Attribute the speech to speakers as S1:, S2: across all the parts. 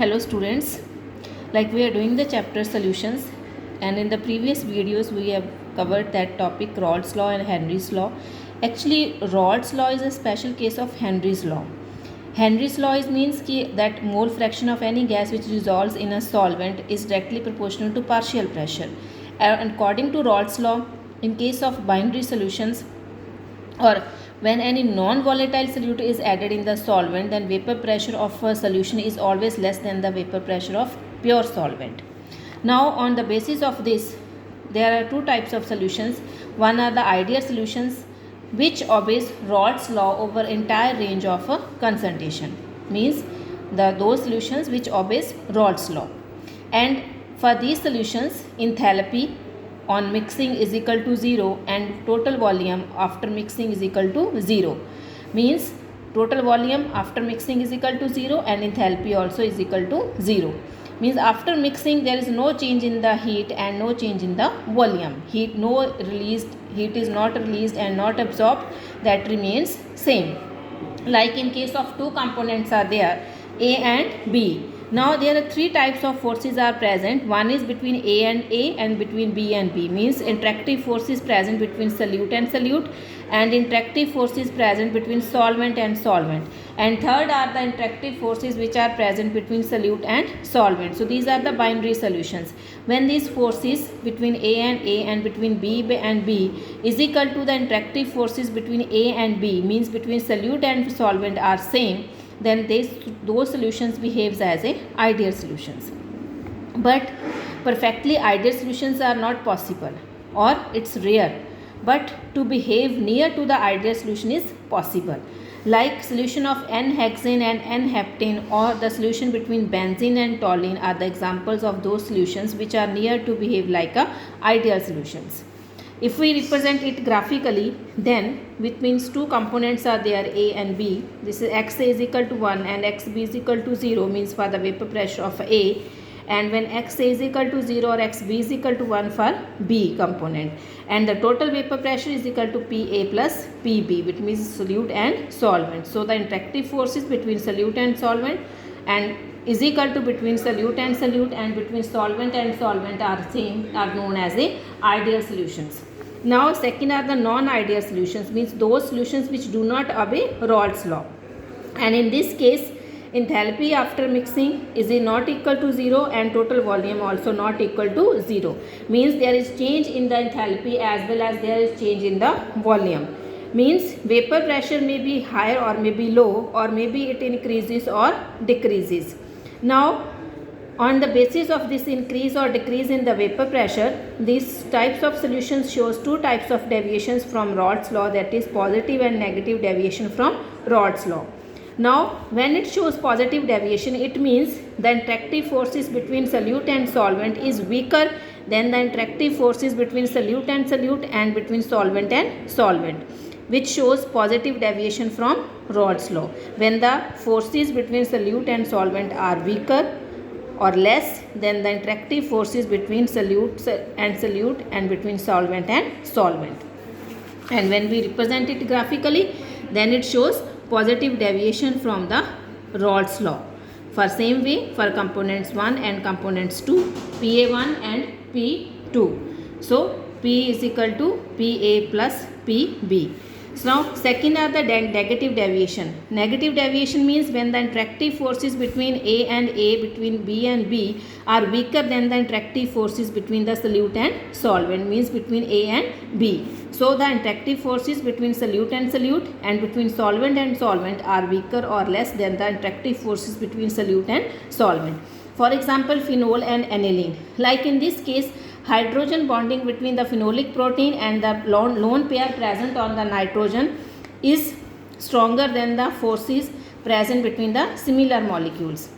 S1: Hello students, like we are doing the chapter solutions, and in the previous videos we have covered that topic Raoult's law and Henry's law. Actually, Raoult's law is a special case of Henry's law. Henry's law means that mole fraction of any gas which dissolves in a solvent is directly proportional to partial pressure. And according to Raoult's law, in case of binary solutions, or when any non-volatile solute is added in the solvent, then vapor pressure of a solution is always less than the vapor pressure of pure solvent. Now on the basis of this, there are two types of solutions. One are the ideal solutions which obeys Raoult's law over entire range of a concentration, means those solutions which obeys Raoult's law. And for these solutions, enthalpy on mixing is equal to 0 and total volume after mixing is equal to 0, means total volume after mixing is equal to 0 and enthalpy also is equal to 0, means after mixing there is no change in the heat and no change in the volume. Heat is not released and not absorbed, that remains same. Like in case of two components are there, A and B. Now there are three types of forces are present. One is between A and between B and B, means interactive force is present between solute and interactive force is present between solvent and solvent. And third are the interactive forces which are present between solute and solvent. So these are the binary solutions. When these forces between A and between B and B is equal to the interactive forces between A and B, means between solute and solvent are same, then those solutions behaves as a ideal solutions. But perfectly ideal solutions are not possible, or it's rare, but to behave near to the ideal solution is possible. Like solution of N-hexane and N-heptane, or the solution between benzene and toluene are the examples of those solutions which are near to behave like a ideal solutions. If we represent it graphically, then which means two components are there, A and B. This is XA is equal to 1 and XB is equal to 0, means for the vapor pressure of A. And when XA is equal to 0 or XB is equal to 1 for B component. And the total vapor pressure is equal to PA plus PB, which means solute and solvent. So the interactive forces between solute and solvent and is equal to between solute and between solvent and solvent are same, are known as the ideal solutions. Now second are the non-ideal solutions, means those solutions which do not obey Raoult's law. And in this case, enthalpy after mixing is not equal to 0 and total volume also not equal to 0, means there is change in the enthalpy as well as there is change in the volume, means vapor pressure may be higher or may be low, or maybe it increases or decreases. Now on the basis of this increase or decrease in the vapor pressure, these types of solutions shows two types of deviations from Raoult's law, that is positive and negative deviation from Raoult's law. Now when it shows positive deviation, it means the interactive forces between solute and solvent is weaker than the interactive forces between solute and between solvent and solvent, which shows positive deviation from Raoult's law. When the forces between solute and solvent are weaker or less than the interactive forces between solute and between solvent and solvent. And when we represent it graphically, then it shows positive deviation from the Raoult's law. For same way for components 1 and components 2, PA1 and P2. So P is equal to PA plus PB. So now second are the negative deviation. Negative deviation means when the interactive forces between A and A, between B and B are weaker than the interactive forces between the solute and solvent, means between A and B. So the interactive forces between solute and between solvent and solvent are weaker or less than the interactive forces between solute and solvent. For example, phenol and aniline. Like in this case, hydrogen bonding between the phenolic protein and the lone pair present on the nitrogen is stronger than the forces present between the similar molecules.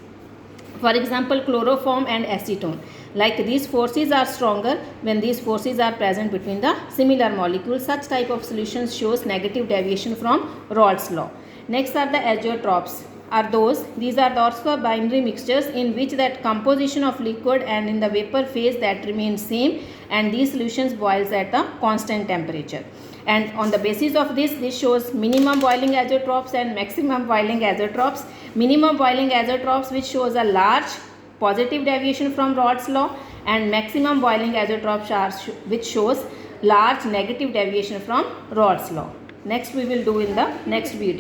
S1: For example, chloroform and acetone. Like these forces are stronger when these forces are present between the similar molecules. Such type of solutions shows negative deviation from Raoult's law. Next are the azeotropes. These are also binary mixtures in which that composition of liquid and in the vapor phase that remains same, and these solutions boils at a constant temperature. And on the basis of this shows minimum boiling azeotropes and maximum boiling azeotropes. minimum boiling azeotrophs which shows a large positive deviation from Rod's law, and maximum boiling azeotrophs which shows large negative deviation from Rod's law. Next we will do in the next video.